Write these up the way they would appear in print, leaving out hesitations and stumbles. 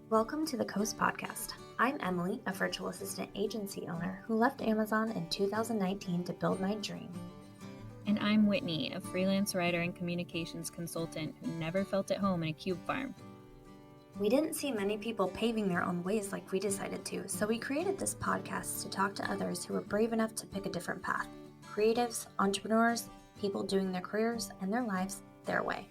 Welcome to the Coast Podcast. I'm Emilie, a virtual assistant agency owner who left Amazon in 2019 to build my dream. And I'm Whitney, a freelance writer and communications consultant who never felt at home in a cube farm. We didn't see many people paving their own ways like we decided to, so we created this podcast to talk to others who were brave enough to pick a different path. Creatives, entrepreneurs, people doing their careers and their lives their way.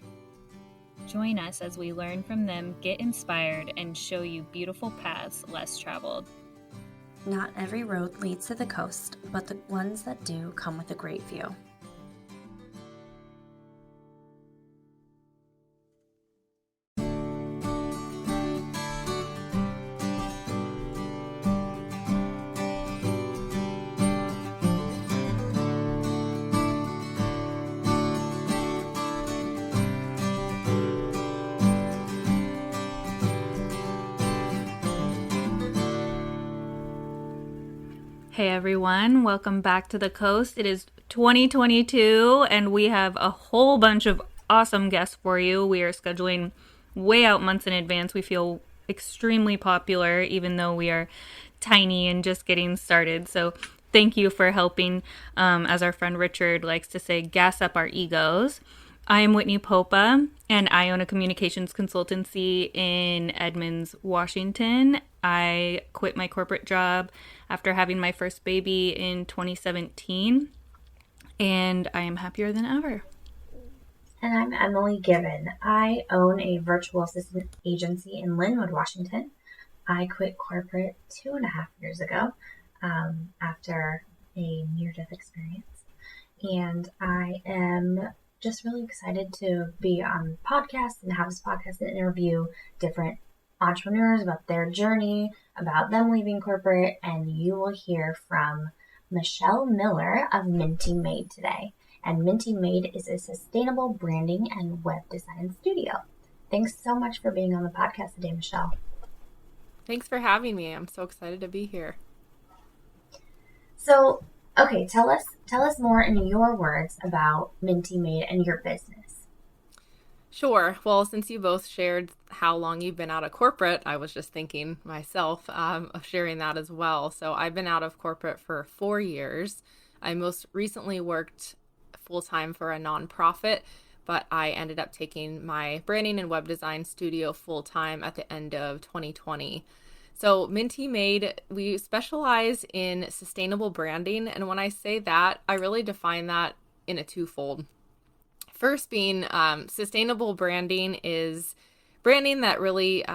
Join us as we learn from them, get inspired, and show you beautiful paths less traveled. Not every road leads to the coast, but the ones that do come with a great view. Hey everyone, welcome back to the coast. It is 2022 and we have a whole bunch of awesome guests for you. We are scheduling way out months in advance. We feel extremely popular even though we are tiny and just getting started. So thank you for helping, as our friend Richard likes to say, gas up our egos. I am Whitney Popa, and I own a communications consultancy in Edmonds, Washington. I quit my corporate job after having my first baby in 2017, and I am happier than ever. And I'm Emilie Given. I own a virtual assistant agency in Linwood, Washington. I quit corporate 2.5 years ago after a near-death experience, and I am just really excited to be on podcasts and have this podcast and interview different entrepreneurs about their journey, about them leaving corporate, and you will hear from Michelle Miller of Minty Made today. And Minty Made is a sustainable branding and web design studio. Thanks so much for being on the podcast today, Michelle. Thanks for having me. I'm so excited to be here. So, okay, tell us more in your words about Minty Made and your business. Sure. Well, since you both shared how long you've been out of corporate, I was just thinking myself of sharing that as well. So I've been out of corporate for 4 years. I most recently worked full-time for a nonprofit, but I ended up taking my branding and web design studio full-time at the end of 2020. So Minty Made, we specialize in sustainable branding. And when I say that, I really define that in a twofold. First being sustainable branding is branding that really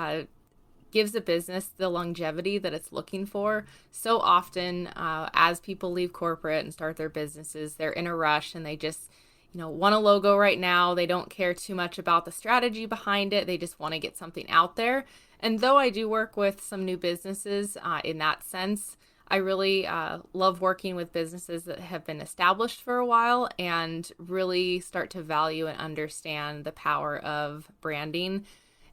gives a business the longevity that it's looking for. So often as people leave corporate and start their businesses, they're in a rush and they just want a logo right now. They don't care too much about the strategy behind it. They just want to get something out there. And though I do work with some new businesses in that sense, I really love working with businesses that have been established for a while and really start to value and understand the power of branding.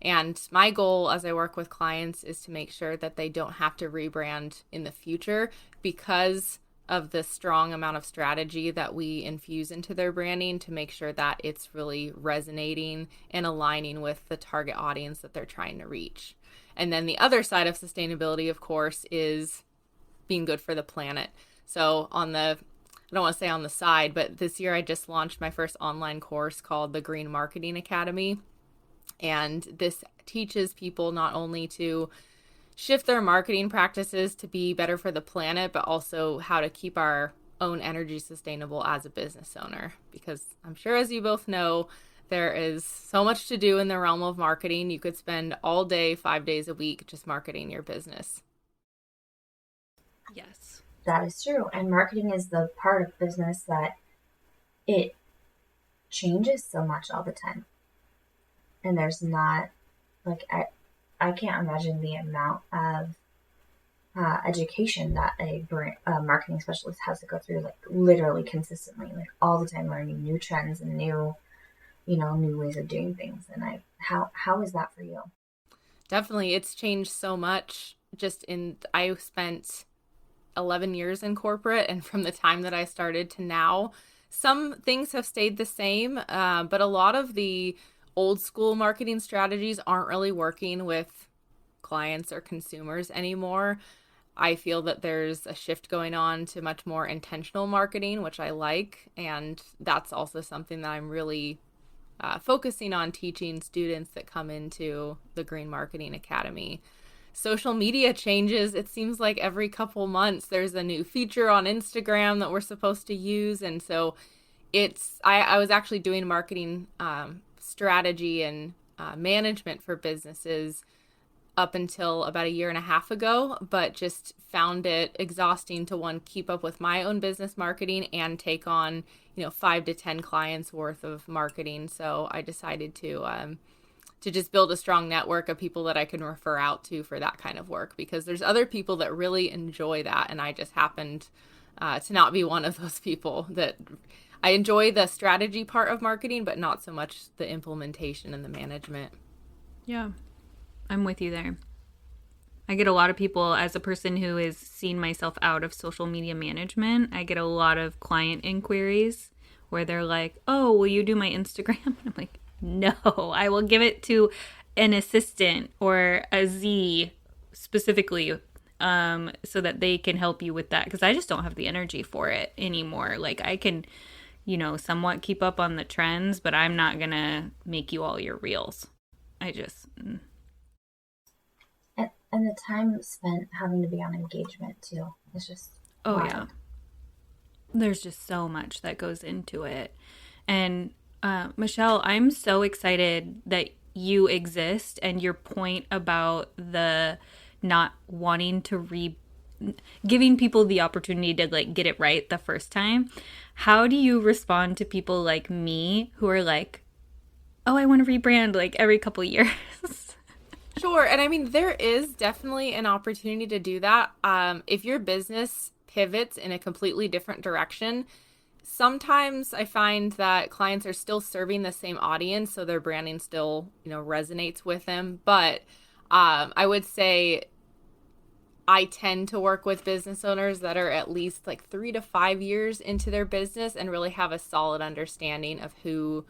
And my goal as I work with clients is to make sure that they don't have to rebrand in the future because of the strong amount of strategy that we infuse into their branding to make sure that it's really resonating and aligning with the target audience that they're trying to reach. And then the other side of sustainability, of course, is being good for the planet. So I don't want to say on the side, but this year I just launched my first online course called the Green Marketing Academy. And this teaches people not only to shift their marketing practices to be better for the planet, but also how to keep our own energy sustainable as a business owner. Because I'm sure, as you both know, there is so much to do in the realm of marketing. You could spend all day, 5 days a week, just marketing your business. Yes. That is true. And marketing is the part of business that it changes so much all the time. And there's not, I can't imagine the amount of education that a marketing specialist has to go through, literally consistently, all the time, learning new trends and new ways of doing things. And how is that for you? Definitely. It's changed so much. I spent 11 years in corporate, and from the time that I started to now, some things have stayed the same, but a lot of the old school marketing strategies aren't really working with clients or consumers anymore. I feel that there's a shift going on to much more intentional marketing, which I like. And that's also something that I'm really focusing on teaching students that come into the Green Marketing Academy. Social media changes. It seems like every couple months there's a new feature on Instagram that we're supposed to use. And so I was actually doing marketing strategy and management for businesses up until about a year and a half ago, but just found it exhausting to keep up with my own business marketing and take on, 5 to 10 clients worth of marketing. So I decided to just build a strong network of people that I can refer out to for that kind of work, because there's other people that really enjoy that. And I just happened to not be one of those people. That I enjoy the strategy part of marketing, but not so much the implementation and the management. Yeah. I'm with you there. I get a lot of people, as a person who has seen myself out of social media management, I get a lot of client inquiries where they're like, oh, will you do my Instagram? And I'm like, no, I will give it to an assistant or a Z specifically, so that they can help you with that. Because I just don't have the energy for it anymore. Like, I can, somewhat keep up on the trends, but I'm not going to make you all your reels. I just... And the time spent having to be on engagement too. It's just wild. Yeah. There's just so much that goes into it. And Michelle, I'm so excited that you exist, and your point about the not wanting to giving people the opportunity to like get it right the first time. How do you respond to people like me who are like, oh, I want to rebrand like every couple years? Sure. And I mean, there is definitely an opportunity to do that. If your business pivots in a completely different direction, sometimes I find that clients are still serving the same audience, so their branding still, resonates with them. But I would say I tend to work with business owners that are at least like 3 to 5 years into their business and really have a solid understanding of who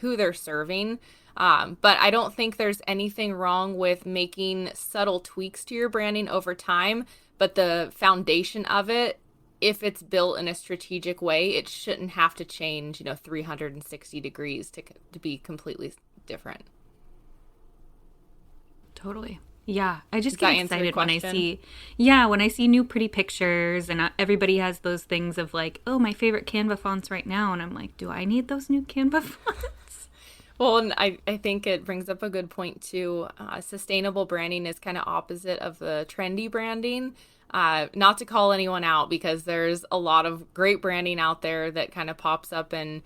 they're serving. But I don't think there's anything wrong with making subtle tweaks to your branding over time. But the foundation of it, if it's built in a strategic way, it shouldn't have to change, 360 degrees to be completely different. Totally. Yeah. I just Does get that answer your excited when question? when I see new pretty pictures, and everybody has those things of like, oh, my favorite Canva fonts right now. And I'm like, do I need those new Canva fonts? Well, and I think it brings up a good point too. Sustainable branding is kind of opposite of the trendy branding. Not to call anyone out, because there's a lot of great branding out there that kind of pops up and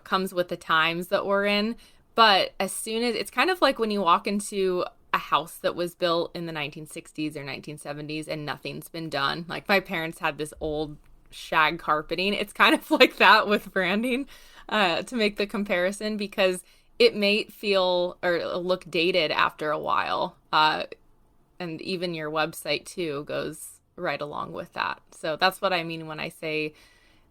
comes with the times that we're in. But as soon as it's kind of like when you walk into a house that was built in the 1960s or 1970s and nothing's been done. Like my parents had this old shag carpeting. It's kind of like that with branding. To make the comparison, because it may feel or look dated after a while. And even your website too goes right along with that. So that's what I mean when I say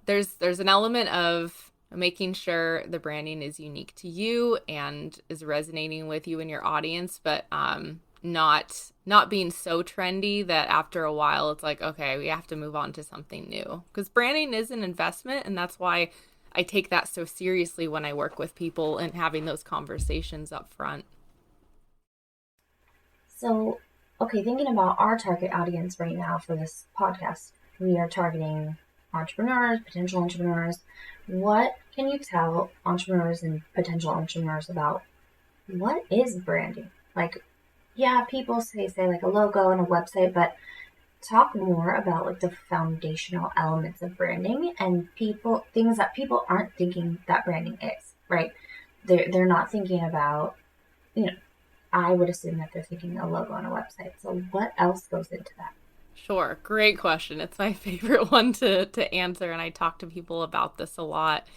there's an element of making sure the branding is unique to you and is resonating with you and your audience, but not being so trendy that after a while it's like, okay, we have to move on to something new. Because branding is an investment, and that's why I take that so seriously when I work with people and having those conversations up front. So, okay, thinking about our target audience right now for this podcast, we are targeting entrepreneurs, potential entrepreneurs. What can you tell entrepreneurs and potential entrepreneurs about what is branding? Like, yeah, people say like a logo and a website, but talk more about like the foundational elements of branding and things that people aren't thinking that branding is, right? They're not thinking about, I would assume that they're thinking a logo and a website. So what else goes into that? Sure. Great question. It's my favorite one to answer, and I talk to people about this a lot.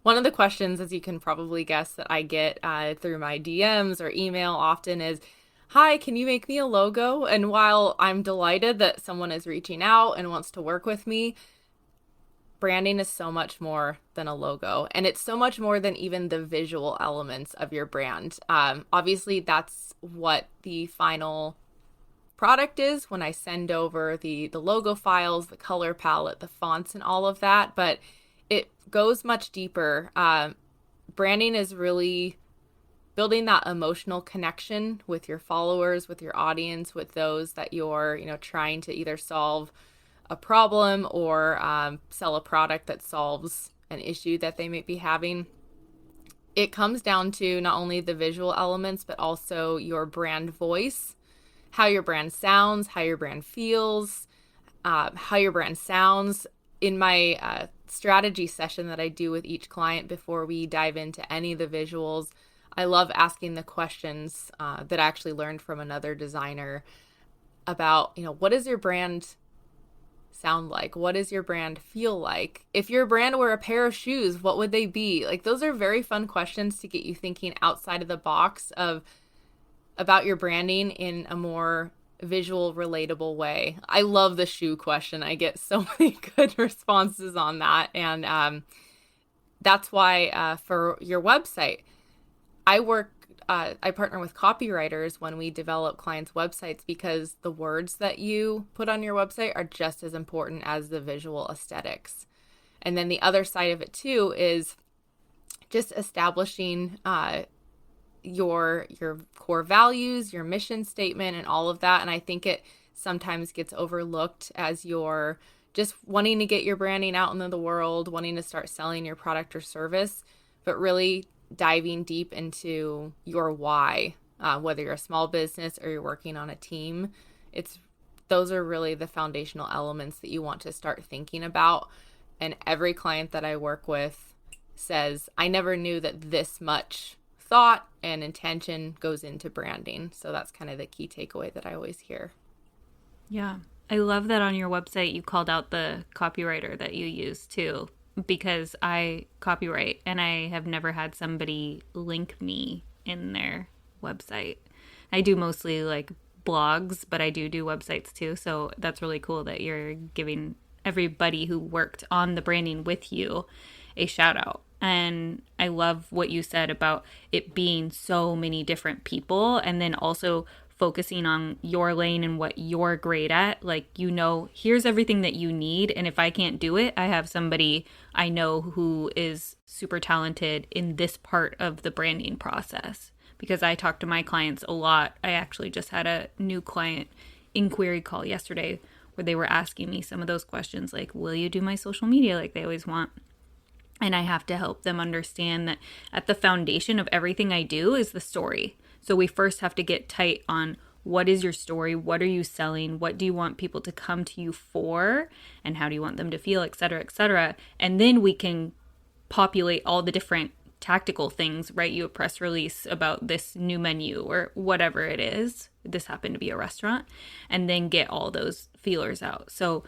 One of the questions, as you can probably guess, that I get through my DMs or email often is, hi, can you make me a logo? And while I'm delighted that someone is reaching out and wants to work with me, branding is so much more than a logo, and it's so much more than even the visual elements of your brand. Obviously, that's what the final product is when I send over the logo files, the color palette, the fonts, and all of that, but it goes much deeper. Branding is really building that emotional connection with your followers, with your audience, with those that you're, trying to either solve a problem or sell a product that solves an issue that they may be having. It comes down to not only the visual elements, but also your brand voice, how your brand sounds, how your brand feels, how your brand sounds. In my strategy session that I do with each client before we dive into any of the visuals, I love asking the questions that I actually learned from another designer about, what does your brand sound like? What does your brand feel like? If your brand were a pair of shoes, what would they be? Like, those are very fun questions to get you thinking outside of the box about your branding in a more visual, relatable way. I love the shoe question. I get so many good responses on that. And that's why for your website, I partner with copywriters when we develop clients' websites, because the words that you put on your website are just as important as the visual aesthetics. And then the other side of it too is just establishing your core values, your mission statement, and all of that. And I think it sometimes gets overlooked as you're just wanting to get your branding out into the world, wanting to start selling your product or service, but really diving deep into your why, whether you're a small business or you're working on a team. Those are really the foundational elements that you want to start thinking about. And every client that I work with says, I never knew that this much thought and intention goes into branding. So that's kind of the key takeaway that I always hear. Yeah. I love that on your website you called out the copywriter that you use too, because I copyright and I have never had somebody link me in their website. I do mostly like blogs, but I do websites too. So that's really cool that you're giving everybody who worked on the branding with you a shout out. And I love what you said about it being so many different people, and then also focusing on your lane and what you're great at. Like, here's everything that you need. And if I can't do it, I have somebody I know who is super talented in this part of the branding process. Because I talk to my clients a lot. I actually just had a new client inquiry call yesterday where they were asking me some of those questions, like, will you do my social media, like they always want? And I have to help them understand that at the foundation of everything I do is the story. So we first have to get tight on what is your story? What are you selling? What do you want people to come to you for? And how do you want them to feel, et cetera, et cetera. And then we can populate all the different tactical things, write you a press release about this new menu or whatever it is. This happened to be a restaurant. And then get all those feelers out. So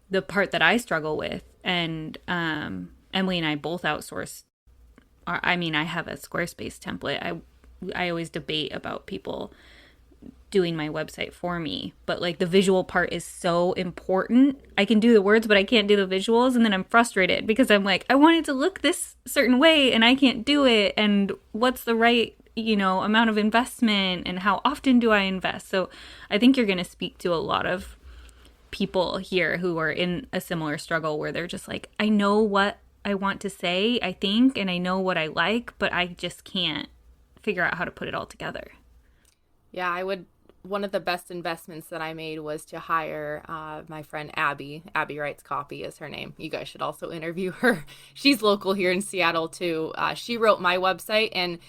the part that I struggle with, and Emilie and I both outsource. I have a Squarespace template. I always debate about people doing my website for me, but like the visual part is so important. I can do the words, but I can't do the visuals. And then I'm frustrated because I'm like, I want it to look this certain way and I can't do it. And what's the right, amount of investment, and how often do I invest? So I think you're going to speak to a lot of people here who are in a similar struggle where they're just like, I know what I want to say, I think, and I know what I like, but I just can't figure out how to put it all together. Yeah, one of the best investments that I made was to hire my friend Abby. Abby Writes Copy is her name. You guys should also interview her. She's local here in Seattle too. She wrote my website, and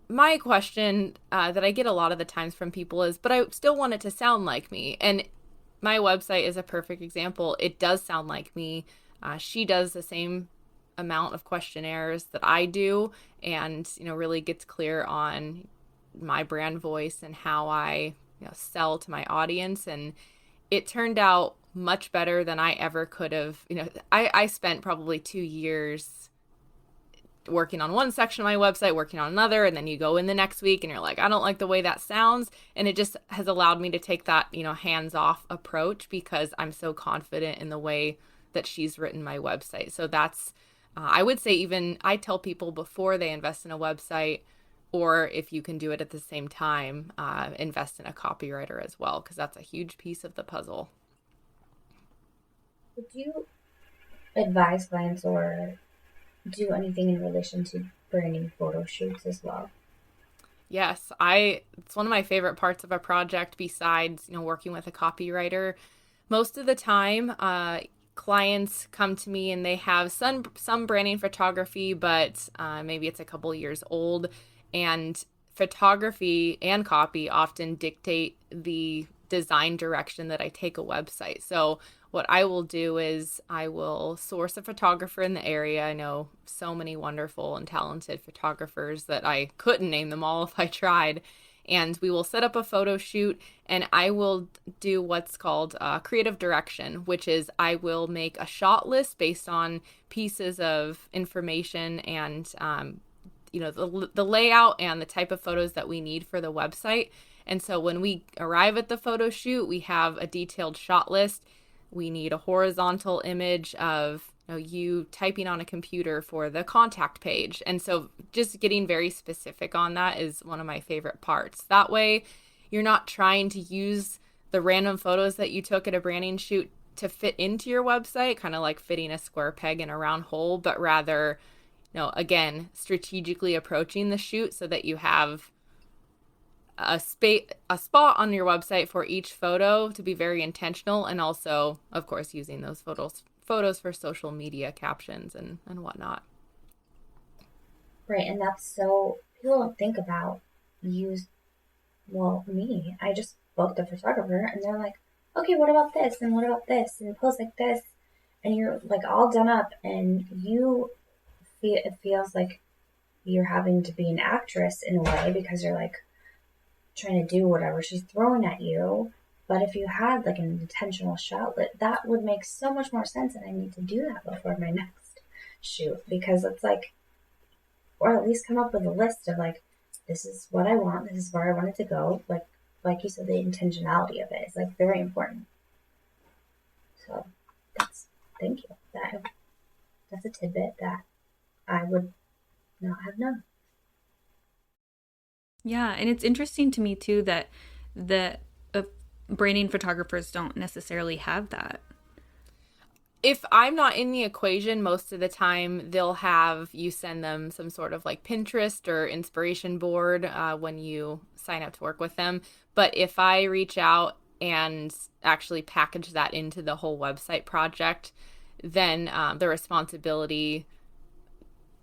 my question that I get a lot of the times from people is, but I still want it to sound like me. And my website is a perfect example. It does sound like me. She does the same amount of questionnaires that I do, and really gets clear on my brand voice and how I sell to my audience. And it turned out much better than I ever could have. I spent probably 2 years working on one section of my website, working on another, and then you go in the next week and you're like, I don't like the way that sounds. And it just has allowed me to take that hands-off approach, because I'm so confident in the way that she's written my website. So that's, I would say, even I tell people before they invest in a website, or if you can do it at the same time, invest in a copywriter as well, because that's a huge piece of the puzzle. Would you advise clients or do anything in relation to branding photo shoots as well? Yes, it's one of my favorite parts of a project besides, working with a copywriter. Most of the time, clients come to me and they have some branding photography, but maybe it's a couple years old, and photography and copy often dictate the design direction that I take a website. So what I will do is I will source a photographer in the area. I know so many wonderful and talented photographers that I couldn't name them all if I tried. And we will set up a photo shoot, and I will do what's called creative direction, which is I will make a shot list based on pieces of information and the layout and the type of photos that we need for the website. And so when we arrive at the photo shoot, we have a detailed shot list. We need a horizontal image of you typing on a computer for the contact page. And so just getting very specific on that is one of my favorite parts. That way, you're not trying to use the random photos that you took at a branding shoot to fit into your website, kind of like fitting a square peg in a round hole, but rather, again, strategically approaching the shoot so that you have a spot on your website for each photo to be very intentional, and also, of course, using those photos for social media captions and whatnot. Right, and that's so people don't think about me. I just booked a photographer and they're like, okay, what about this? And what about this? And post like this. And you're like all done up, and it feels like you're having to be an actress in a way, because you're like trying to do whatever she's throwing at you. But if you had like an intentional shot, that would make so much more sense, and I need to do that before my next shoot, because it's like, or at least come up with a list of like, this is what I want, this is where I want it to go. Like you said, the intentionality of it is like very important. So thank you. That's a tidbit that I would not have known. Yeah, and it's interesting to me too that branding photographers don't necessarily have that. If I'm not in the equation, most of the time they'll have you send them some sort of like Pinterest or inspiration board when you sign up to work with them. But if I reach out and actually package that into the whole website project, then the responsibility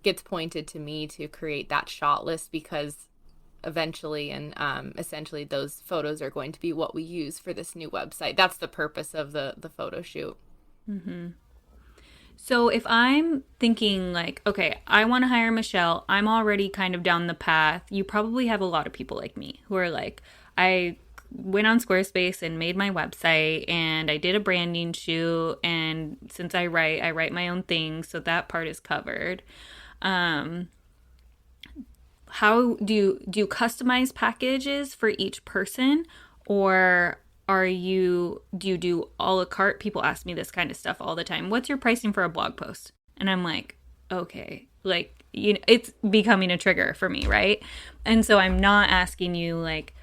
gets pointed to me to create that shot list, because eventually and essentially those photos are going to be what we use for this new website. That's the purpose of the photo shoot. Mm-hmm. So if I'm thinking like, okay, I want to hire Michelle, I'm already kind of down the path. You probably have a lot of people like me who are like, I went on Squarespace and made my website, and I did a branding shoot, and since I write my own things, so that part is covered. How do you customize packages for each person, or do you do a la carte? People ask me this kind of stuff all the time. What's your pricing for a blog post? And I'm like, okay, like, it's becoming a trigger for me, right? And so I'm not asking you like,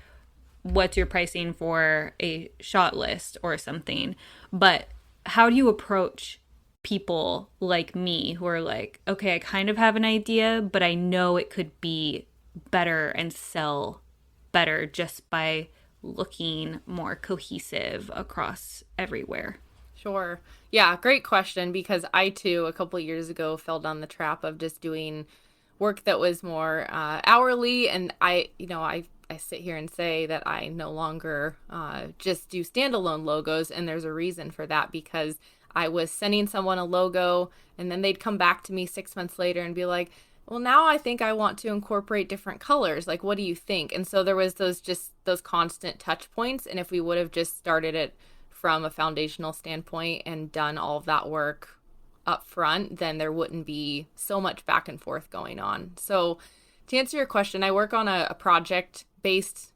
what's your pricing for a shot list or something, but how do you approach people like me who are like, okay, I kind of have an idea, but I know it could be better and sell better just by looking more cohesive across everywhere? Sure. Yeah, great question, because I too, a couple of years ago, fell down the trap of just doing work that was more hourly. And I sit here and say that I no longer just do standalone logos. And there's a reason for that, because I was sending someone a logo and then they'd come back to me 6 months later and be like, well, now I think I want to incorporate different colors. Like, what do you think? And so there was those constant touch points. And if we would have just started it from a foundational standpoint and done all of that work up front, then there wouldn't be so much back and forth going on. So to answer your question, I work on a project-based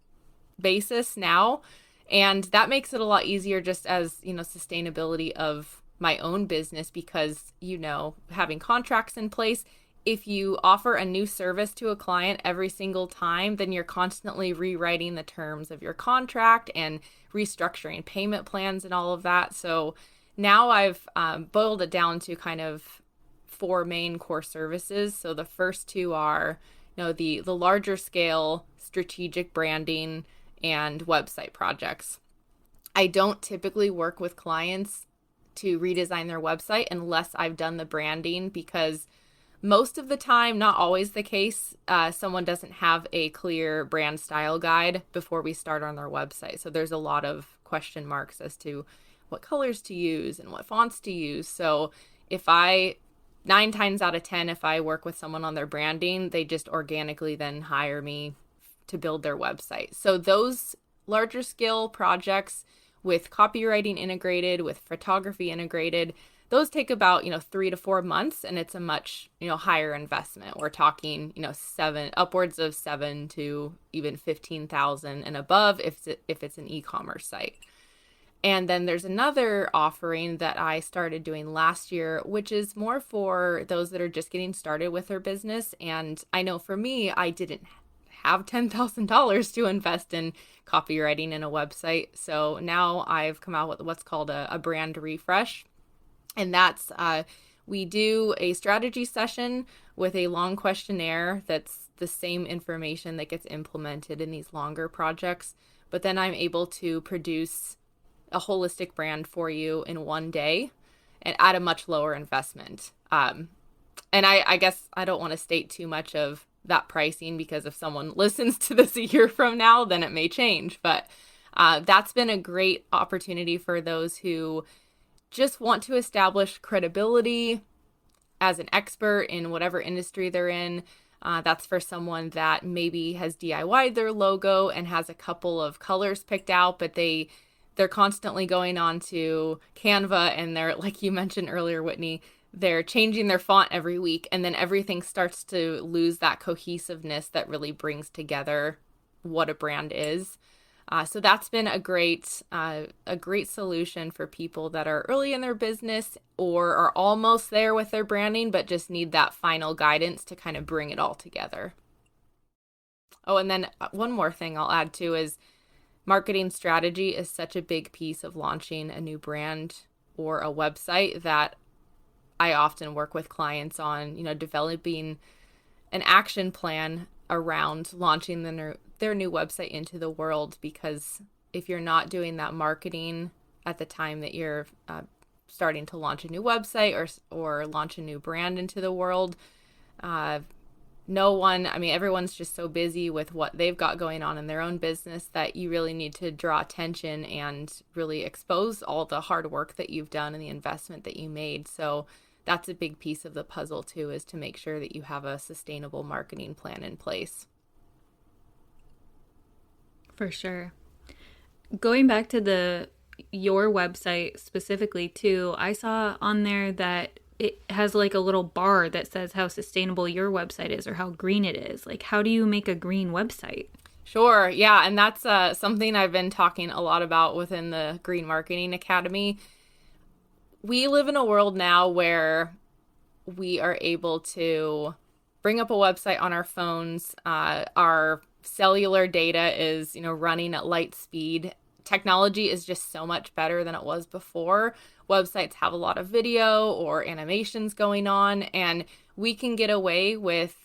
basis now, and that makes it a lot easier, just as, sustainability of my own business because, having contracts in place, if you offer a new service to a client every single time, then you're constantly rewriting the terms of your contract and restructuring payment plans and all of that. So now I've boiled it down to kind of 4 main core services. So the first 2 are, the larger scale strategic branding and website projects. I don't typically work with clients to redesign their website unless I've done the branding, because most of the time, not always the case, someone doesn't have a clear brand style guide before we start on their website. So there's a lot of question marks as to what colors to use and what fonts to use. So 9 times out of 10, if I work with someone on their branding, they just organically then hire me to build their website. So those larger scale projects with copywriting integrated, with photography integrated, those take about, 3 to 4 months, and it's a much, higher investment. We're talking, upwards of 7 to even 15,000 and above if it's an e-commerce site. And then there's another offering that I started doing last year, which is more for those that are just getting started with their business. And I know for me, I didn't have $10,000 to invest in copywriting in a website. So now I've come out with what's called a brand refresh. And that's, we do a strategy session with a long questionnaire that's the same information that gets implemented in these longer projects. But then I'm able to produce a holistic brand for you in one day and at a much lower investment. And I guess I don't want to state too much of that pricing, because if someone listens to this a year from now, then it may change. But that's been a great opportunity for those who just want to establish credibility as an expert in whatever industry they're in. That's for someone that maybe has DIY'd their logo and has a couple of colors picked out, but they're constantly going on to Canva and they're, like you mentioned earlier, Whitney, they're changing their font every week, and then everything starts to lose that cohesiveness that really brings together what a brand is. So that's been a great solution for people that are early in their business or are almost there with their branding, but just need that final guidance to kind of bring it all together. Oh, and then one more thing I'll add too is marketing strategy is such a big piece of launching a new brand or a website that I often work with clients on, developing an action plan around launching their new website into the world. Because if you're not doing that marketing at the time that you're starting to launch a new website or launch a new brand into the world, everyone's just so busy with what they've got going on in their own business that you really need to draw attention and really expose all the hard work that you've done and the investment that you made. So that's a big piece of the puzzle too, is to make sure that you have a sustainable marketing plan in place. For sure. Going back to your website specifically too, I saw on there that it has like a little bar that says how sustainable your website is or how green it is. Like, how do you make a green website? Sure. Yeah. And that's something I've been talking a lot about within the Green Marketing Academy. We live in a world now where we are able to bring up a website on our phones. Our cellular data is, running at light speed. Technology is just so much better than it was before. Websites have a lot of video or animations going on, and we can get away with,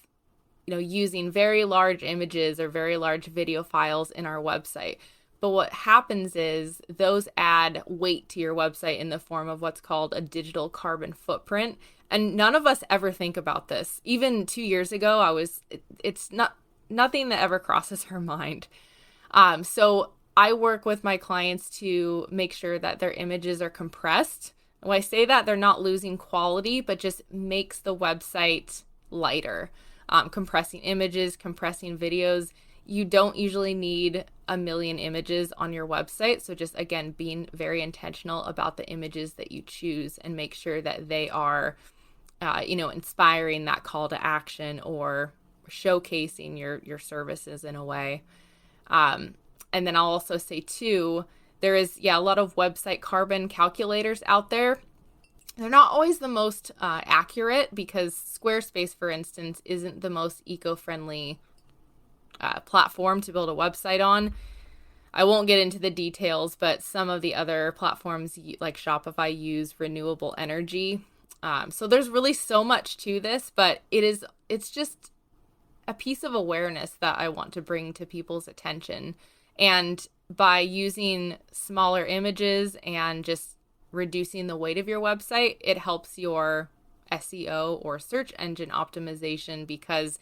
using very large images or very large video files in our website. But what happens is those add weight to your website in the form of what's called a digital carbon footprint. And none of us ever think about this. Even 2 years ago, it's not nothing that ever crosses our mind. So I work with my clients to make sure that their images are compressed. When I say that, they're not losing quality, but just makes the website lighter. Compressing images, compressing videos. You don't usually need 1 million images on your website. So just, again, being very intentional about the images that you choose and make sure that they are, inspiring that call to action or showcasing your services in a way. And then I'll also say too, there is, a lot of website carbon calculators out there. they're not always the most accurate, because Squarespace, for instance, isn't the most eco-friendly platform to build a website on. I won't get into the details, but some of the other platforms like Shopify use renewable energy. So there's really so much to this, but it's just a piece of awareness that I want to bring to people's attention. And by using smaller images and just reducing the weight of your website, it helps your SEO or search engine optimization, because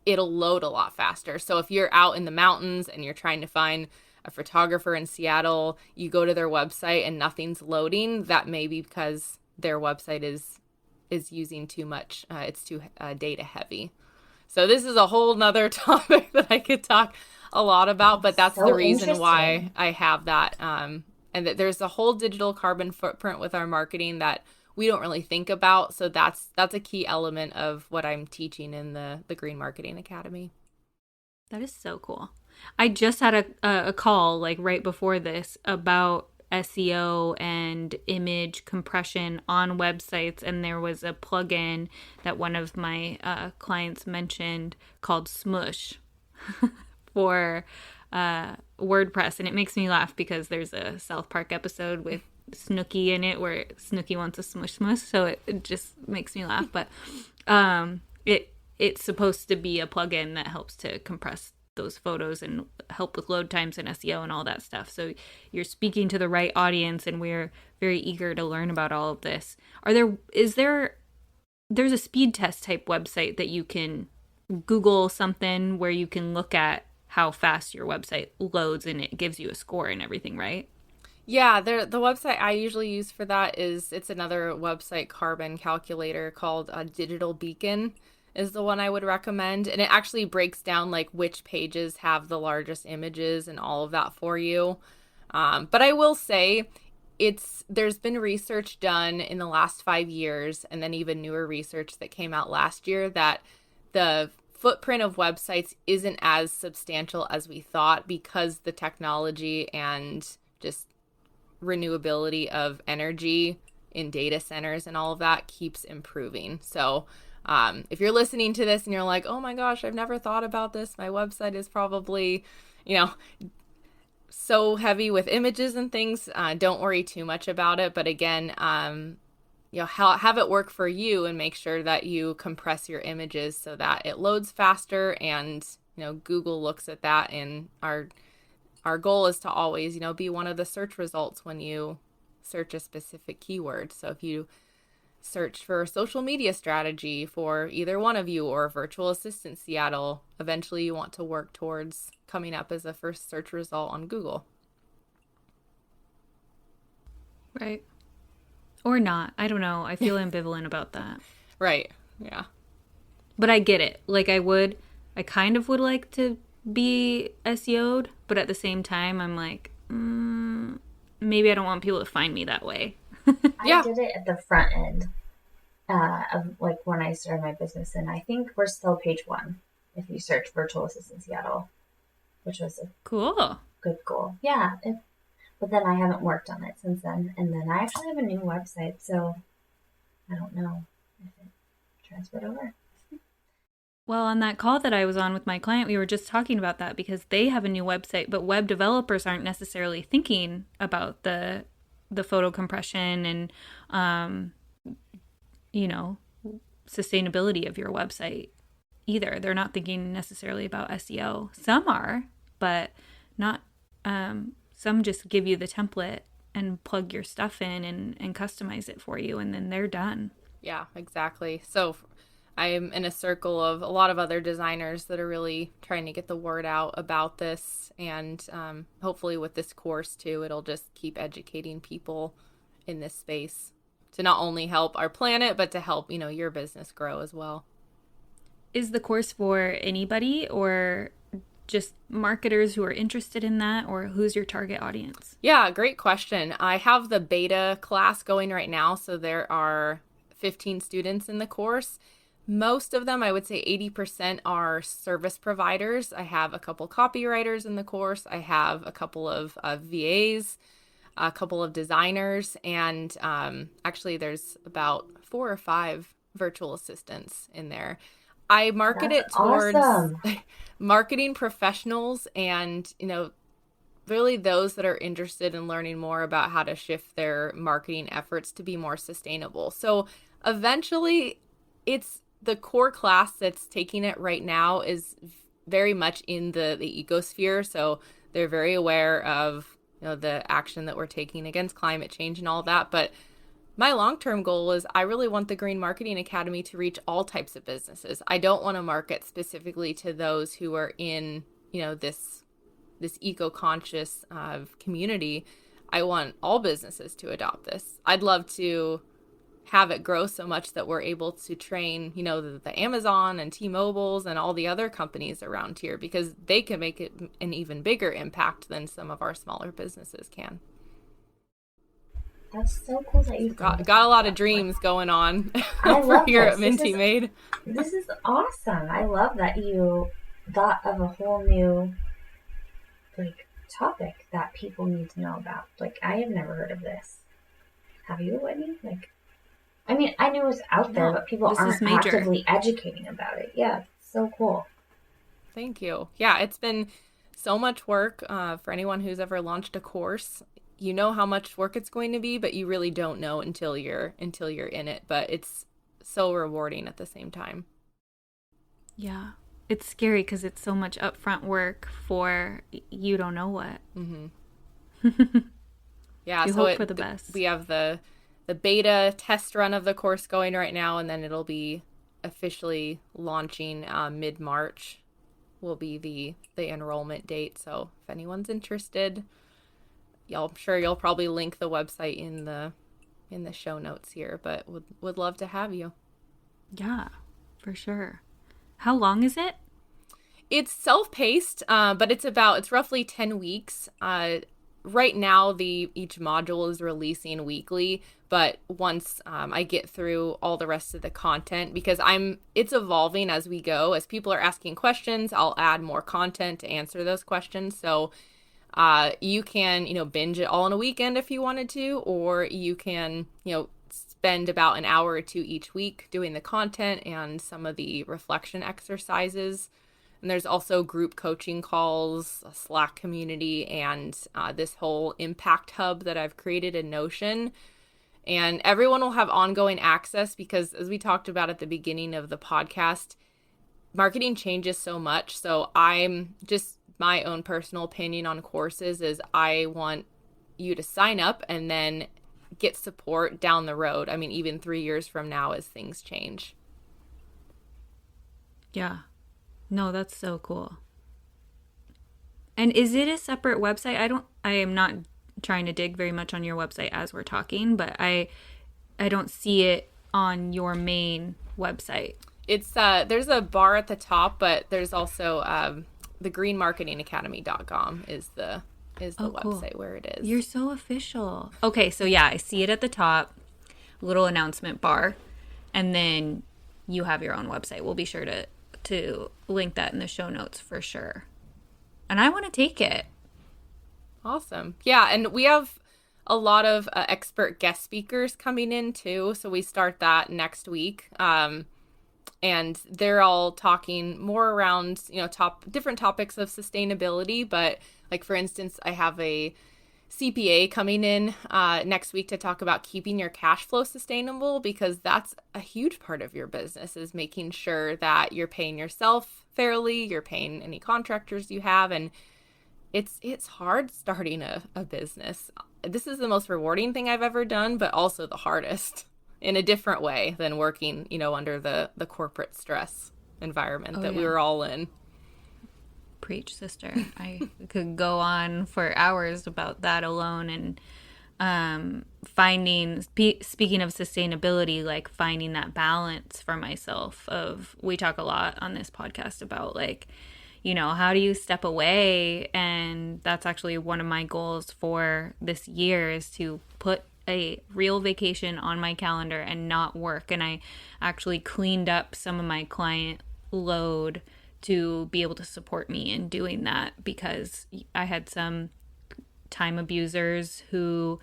it'll load a lot faster. So if you're out in the mountains and you're trying to find a photographer in Seattle, you go to their website and nothing's loading, that may be because their website is using too much. It's too data heavy. So this is a whole nother topic that I could talk a lot about, but that's So the reason why I have that. And that there's a whole digital carbon footprint with our marketing that we don't really think about. So that's a key element of what I'm teaching in the Green Marketing Academy. That is so cool. I just had a call like right before this about SEO and image compression on websites, and there was a plugin that one of my clients mentioned called Smush for WordPress, and it makes me laugh because there's a South Park episode with Snooki in it where Snooki wants a smush, so it just makes me laugh. But it's supposed to be a plugin that helps to compress those photos and help with load times and SEO and all that stuff. So you're speaking to the right audience, and we're very eager to learn about all of this. There's a speed test type website that you can Google something where you can look at how fast your website loads, and it gives you a score and everything, right? Yeah, the website I usually use for that it's another website carbon calculator called Digital Beacon is the one I would recommend. And it actually breaks down like which pages have the largest images and all of that for you. But I will say there's been research done in the last 5 years, and then even newer research that came out last year, that the footprint of websites isn't as substantial as we thought, because the technology and just renewability of energy in data centers and all of that keeps improving. So if you're listening to this and you're like, oh my gosh, I've never thought about this, my website is probably, so heavy with images and things, don't worry too much about it. But again, have it work for you, and make sure that you compress your images so that it loads faster, and Google looks at that. And our goal is to always be one of the search results when you search a specific keyword. So if you search for social media strategy for either one of you, or virtual assistant Seattle, eventually you want to work towards coming up as a first search result on Google. Right. Or not. I don't know. I feel ambivalent about that. Right. Yeah. But I get it. Like I kind of would like to be SEO'd, but at the same time, I'm like, maybe I don't want people to find me that way. I did it at the front end of like when I started my business, and I think we're still page 1 if you search virtual assistant Seattle, which was a Cool. good goal. Yeah, but then I haven't worked on it since then, and then I actually have a new website, so I don't know if it transferred over. Well, on that call that I was on with my client, we were just talking about that, because they have a new website, but web developers aren't necessarily thinking about the photo compression and sustainability of your website either. They're not thinking necessarily about SEO. Some are, but not. Some just give you the template and plug your stuff in and customize it for you, and then they're done. Yeah, exactly. So I'm in a circle of a lot of other designers that are really trying to get the word out about this. And hopefully with this course too, it'll just keep educating people in this space to not only help our planet, but to help, your business grow as well. Is the course for anybody, or just marketers who are interested in that, or who's your target audience? Yeah, great question. I have the beta class going right now. So there are 15 students in the course. Most of them, I would say 80%, are service providers. I have a couple copywriters in the course. I have a couple of VAs. a couple of designers, and actually there's about 4 or 5 virtual assistants in there. I market That's it towards awesome. marketing professionals and, really those that are interested in learning more about how to shift their marketing efforts to be more sustainable. So eventually, it's the core class that's taking it right now is very much in the ecosphere. So they're very aware of the action that we're taking against climate change and all that. But my long-term goal is I really want the Green Marketing Academy to reach all types of businesses. I don't want to market specifically to those who are in, this eco-conscious community. I want all businesses to adopt this. I'd love to have it grow so much that we're able to train, the Amazon and T-Mobiles and all the other companies around here, because they can make it an even bigger impact than some of our smaller businesses can. That's so cool that you've got a lot of dreams going on I over love here this. at Minty Made. This is awesome. I love that you thought of a whole new topic that people need to know about. I have never heard of this. Have you, Whitney? I mean, I knew it was out there, but people aren't actively educating about it. Yeah, it's so cool. Thank you. Yeah, it's been so much work for anyone who's ever launched a course. You know how much work it's going to be, but you really don't know until you're in it. But it's so rewarding at the same time. Yeah. It's scary because it's so much upfront work for you don't know what. Mm-hmm. Yeah, you so hope for the best. We have the beta test run of the course going right now, and then it'll be officially launching mid-March will be the enrollment date. So if anyone's interested, I'm sure you'll probably link the website in the show notes here, but would love to have you. Yeah, for sure. How long is it? It's self-paced, but it's roughly 10 weeks. Right now, each module is releasing weekly, but once I get through all the rest of the content, because it's evolving as we go. As people are asking questions, I'll add more content to answer those questions. So you can, binge it all in a weekend if you wanted to, or you can, spend about an hour or two each week doing the content and some of the reflection exercises. And there's also group coaching calls, a Slack community, and this whole impact hub that I've created in Notion. And everyone will have ongoing access because, as we talked about at the beginning of the podcast, marketing changes so much. So my own personal opinion on courses is I want you to sign up and then get support down the road. I mean, even 3 years from now as things change. Yeah. No, that's so cool. And is it a separate website? I am not trying to dig very much on your website as we're talking, but I don't see it on your main website. It's there's a bar at the top, but there's also the greenmarketingacademy.com is the website where it is. You're so official. Okay, so yeah, I see it at the top, little announcement bar, and then you have your own website. We'll be sure to link that in the show notes for sure. And I want to take it. Awesome. Yeah, and we have a lot of expert guest speakers coming in too, so we start that next week. And they're all talking more around, different topics of sustainability. But for instance, I have a CPA coming in next week to talk about keeping your cash flow sustainable, because that's a huge part of your business, is making sure that you're paying yourself fairly, you're paying any contractors you have. And it's hard starting a business. This is the most rewarding thing I've ever done, but also the hardest in a different way than working, under the corporate stress environment that we were all in. Preach, sister. I could go on for hours about that alone. And speaking of sustainability, finding that balance for myself we talk a lot on this podcast about how do you step away? And that's actually one of my goals for this year, is to put a real vacation on my calendar and not work. And I actually cleaned up some of my client load to be able to support me in doing that, because I had some time abusers who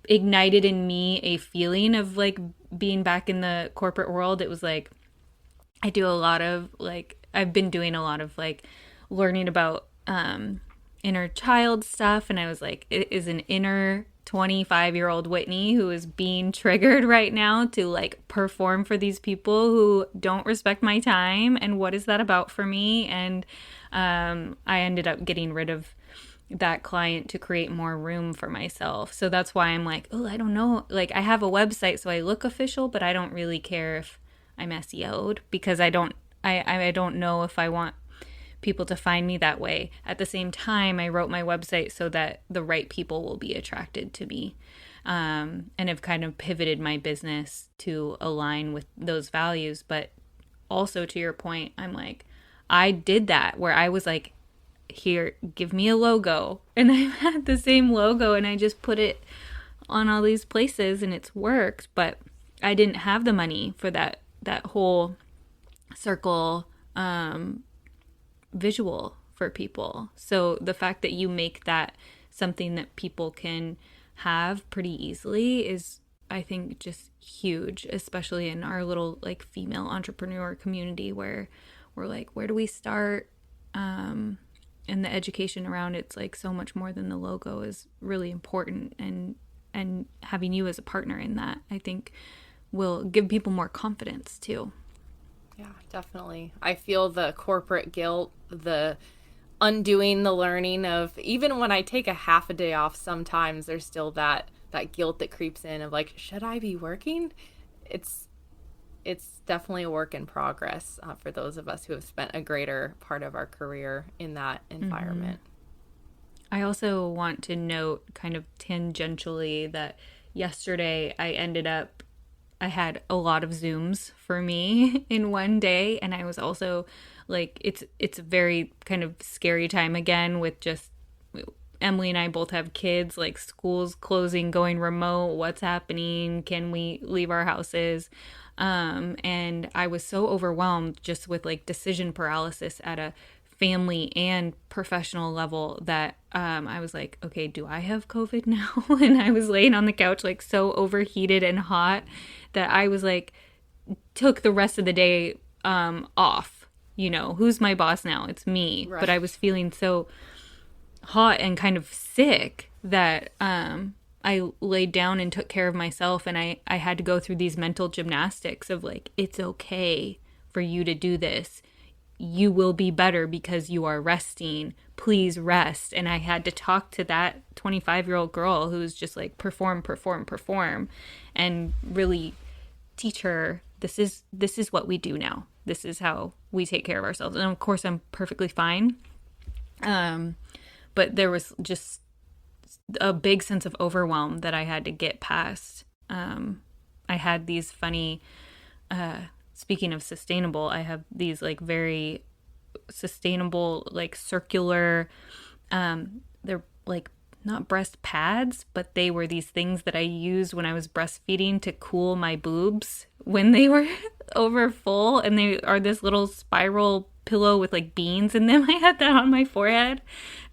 ignited in me a feeling of like being back in the corporate world. It was like, I've been doing a lot of like learning about inner child stuff. And I was like, it is an inner 25-year-old Whitney who is being triggered right now to like perform for these people who don't respect my time. And what is that about for me? And I ended up getting rid of that client to create more room for myself. So that's why I'm like, oh, I don't know. Like, I have a website, so I look official, but I don't really care if I'm SEO'd, because I don't know if I want people to find me that way. At the same time, I wrote my website so that the right people will be attracted to me, and have kind of pivoted my business to align with those values. But also, to your point, I'm like, I did that where I was like, here, give me a logo. And I had the same logo and I just put it on all these places and it's worked. But I didn't have the money for that whole circle visual for people. So the fact that you make that something that people can have pretty easily is, I think, just huge, especially in our little like female entrepreneur community where we're like, where do we start? And the education around it's like so much more than the logo is really important, and having you as a partner in that, I think, will give people more confidence too. Yeah, definitely. I feel the corporate guilt, the undoing the learning of, even when I take a half a day off, sometimes there's still that guilt that creeps in of like, should I be working? It's definitely a work in progress for those of us who have spent a greater part of our career in that environment. I also want to note kind of tangentially that yesterday I had a lot of Zooms for me in one day. And I was also like, it's a very kind of scary time again with just Emilie and I both have kids, like school's closing, going remote, what's happening, can we leave our houses? And I was so overwhelmed just with like decision paralysis at a family and professional level that I was like, okay, do I have COVID now? And I was laying on the couch like so overheated and hot that I was like, took the rest of the day off. You know, who's my boss now? It's me. Right. But I was feeling so hot and kind of sick that I laid down and took care of myself, and I had to go through these mental gymnastics of like, it's okay for you to do this. You will be better because you are resting. Please rest. And I had to talk to that 25-year-old girl who's just like perform, and really teach her this is what we do now. This is how we take care of ourselves. And of course I'm perfectly fine. But there was just a big sense of overwhelm that I had to get past. I had these funny, speaking of sustainable, I have these like very sustainable, like circular, they're like not breast pads, but they were these things that I used when I was breastfeeding to cool my boobs when they were over full. And they are this little spiral pillow with like beans in them. I had that on my forehead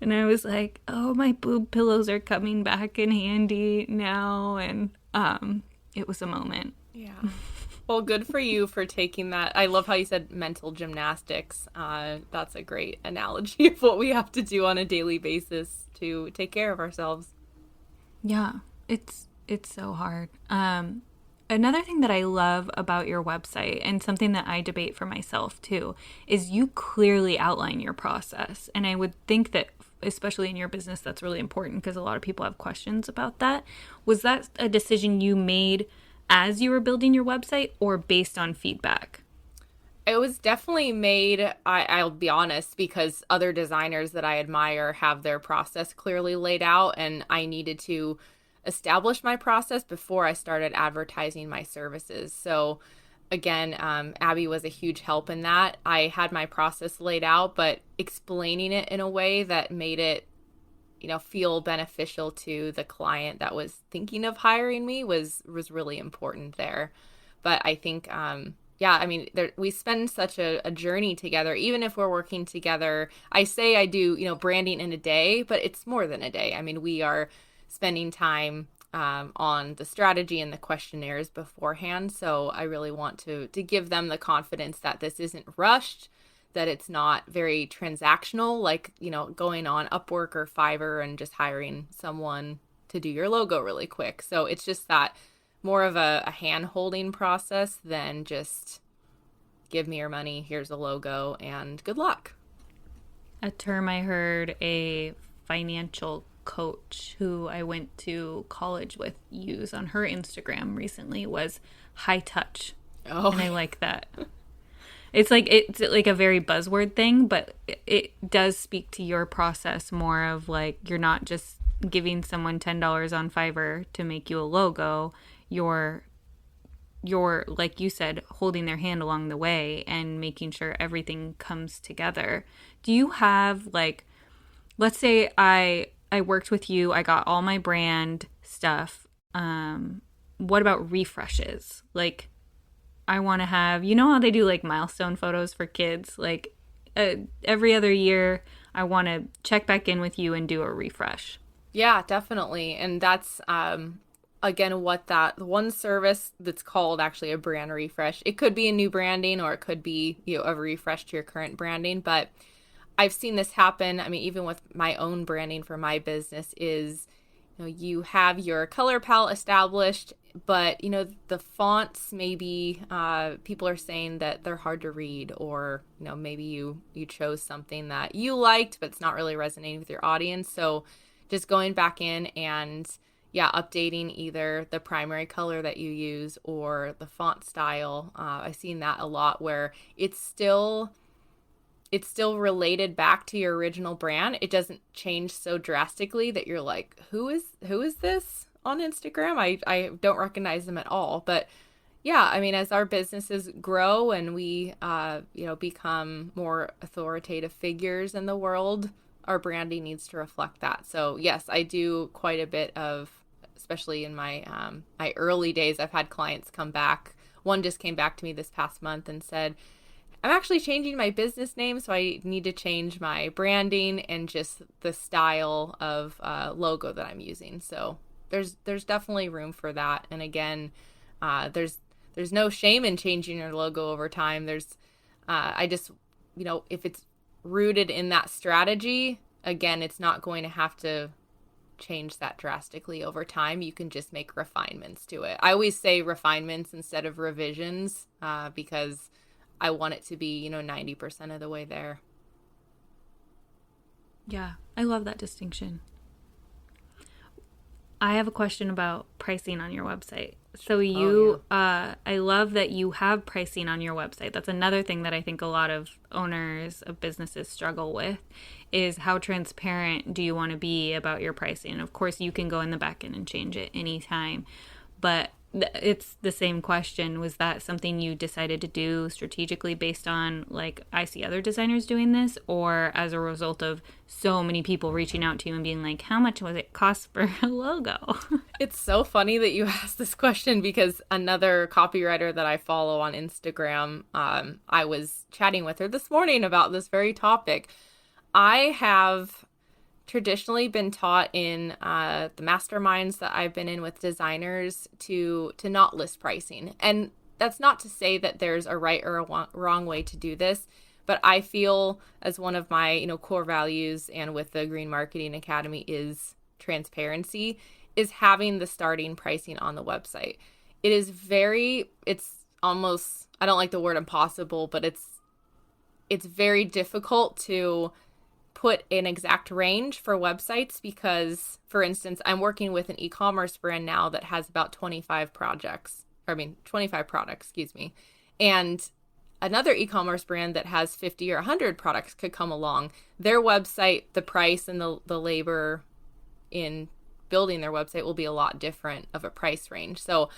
and I was like, oh, my boob pillows are coming back in handy now. And it was a moment. Yeah. Well, good for you for taking that. I love how you said mental gymnastics. That's a great analogy of what we have to do on a daily basis to take care of ourselves. Yeah, it's so hard. Another thing that I love about your website, and something that I debate for myself too, is you clearly outline your process. And I would think that, especially in your business, that's really important because a lot of people have questions about that. Was that a decision you made as you were building your website or based on feedback? It was definitely made, I'll be honest, because other designers that I admire have their process clearly laid out, and I needed to establish my process before I started advertising my services. So again, Abby was a huge help in that. I had my process laid out, but explaining it in a way that made it, feel beneficial to the client that was thinking of hiring me was really important there. But I think, yeah, I mean, we spend such a journey together. Even if we're working together, I say I do, branding in a day, but it's more than a day. I mean, we are spending time on the strategy and the questionnaires beforehand. So I really want to give them the confidence that this isn't rushed, that it's not very transactional, like, going on Upwork or Fiverr and just hiring someone to do your logo really quick. So it's just that more of a hand-holding process than just give me your money, here's a logo, and good luck. A term I heard a financial coach who I went to college with use on her Instagram recently was high touch. Oh. And I like that. It's like a very buzzword thing, but it does speak to your process more of like, you're not just giving someone $10 on Fiverr to make you a logo. You're like you said, holding their hand along the way and making sure everything comes together. Do you have, like, let's say I worked with you, I got all my brand stuff. What about refreshes? Like, I want to have, how they do like milestone photos for kids? Like every other year, I want to check back in with you and do a refresh. Yeah, definitely. And that's, again, what that one service that's called actually a brand refresh. It could be a new branding or it could be, a refresh to your current branding. But I've seen this happen. I mean, even with my own branding for my business is, you have your color palette established, but, the fonts, maybe people are saying that they're hard to read, or, maybe you chose something that you liked, but it's not really resonating with your audience. So just going back in and updating either the primary color that you use or the font style. I've seen that a lot where it's still related back to your original brand. It doesn't change so drastically that you're like, who is this on Instagram? I don't recognize them at all. But yeah, I mean, as our businesses grow and we become more authoritative figures in the world, our branding needs to reflect that. So yes, I do quite a bit of, especially in my my early days, I've had clients come back. One just came back to me this past month and said, I'm actually changing my business name, so I need to change my branding and just the style of logo that I'm using. So there's definitely room for that. And again, there's no shame in changing your logo over time. There's I just, if it's rooted in that strategy, again, it's not going to have to change that drastically over time. You can just make refinements to it. I always say refinements instead of revisions because I want it to be, 90% of the way there. Yeah, I love that distinction. I have a question about pricing on your website. So I love that you have pricing on your website. That's another thing that I think a lot of owners of businesses struggle with is how transparent do you want to be about your pricing? Of course, you can go in the back end and change it anytime, but it's the same question. Was that something you decided to do strategically based on, like, I see other designers doing this, or as a result of so many people reaching out to you and being like, how much was it cost for a logo? It's so funny that you asked this question because another copywriter that I follow on Instagram, I was chatting with her this morning about this very topic. I have traditionally been taught in the masterminds that I've been in with designers to not list pricing. And that's not to say that there's a right or a wrong way to do this, but I feel as one of my core values and with the Green Marketing Academy is transparency, is having the starting pricing on the website. It's almost, I don't like the word impossible, but it's very difficult to put an exact range for websites because, for instance, I'm working with an e-commerce brand now that has about 25 products, and another e-commerce brand that has 50 or 100 products could come along. Their website, the price and the labor in building their website will be a lot different of a price range. So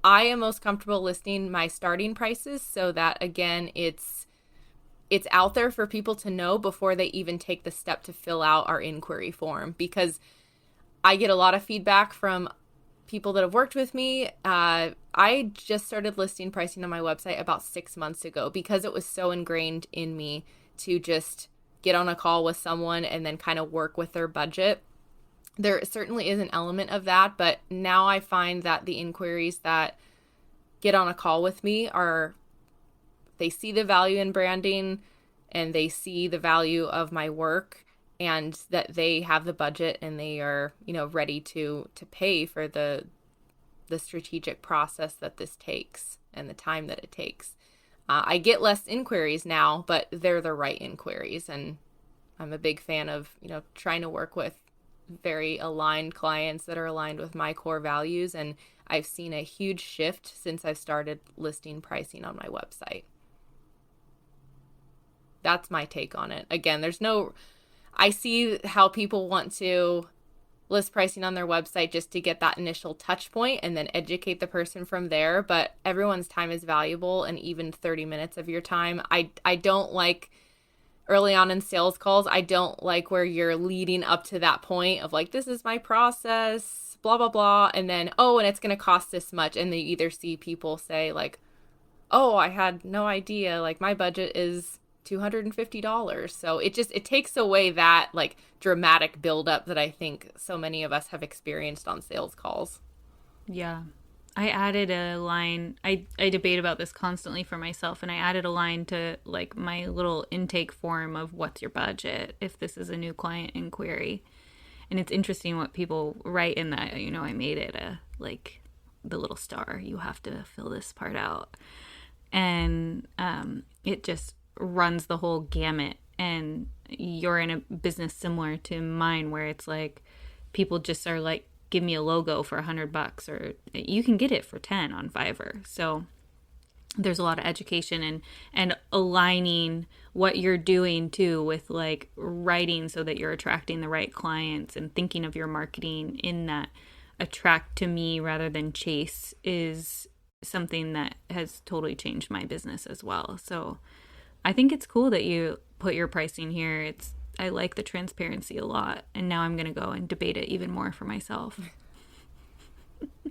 I am most comfortable listing my starting prices so that, again, it's out there for people to know before they even take the step to fill out our inquiry form, because I get a lot of feedback from people that have worked with me. I I just started listing pricing on my website about 6 months ago because it was so ingrained in me to just get on a call with someone and then kind of work with their budget. There certainly is an element of that, but now I find that the inquiries that get on a call with me they see the value in branding and they see the value of my work, and that they have the budget and they are, ready to pay for the strategic process that this takes and the time that it takes. I get less inquiries now, but they're the right inquiries. And I'm a big fan of, trying to work with very aligned clients that are aligned with my core values. And I've seen a huge shift since I've started listing pricing on my website. That's my take on it. Again, I see how people want to list pricing on their website just to get that initial touch point and then educate the person from there. But everyone's time is valuable, and even 30 minutes of your time. I don't like early on in sales calls, I don't like where you're leading up to that point of like, this is my process, blah, blah, blah. And then, and it's going to cost this much. And then you either see people say like, oh, I had no idea. Like my budget is $250. So it takes away that like dramatic buildup that I think so many of us have experienced on sales calls. Yeah. I added a line. I debate about this constantly for myself, and I added a line to like my little intake form of what's your budget if this is a new client inquiry. And it's interesting what people write in that. I made it like the little star. You have to fill this part out. And it just runs the whole gamut. And you're in a business similar to mine where it's like people just are like, give me a logo for $100, or you can get it for 10 on Fiverr. So there's a lot of education and aligning what you're doing too with like writing so that you're attracting the right clients, and thinking of your marketing in that attract to me rather than chase is something that has totally changed my business as well. So I think it's cool that you put your pricing here. I like the transparency a lot, and now I'm going to go and debate it even more for myself.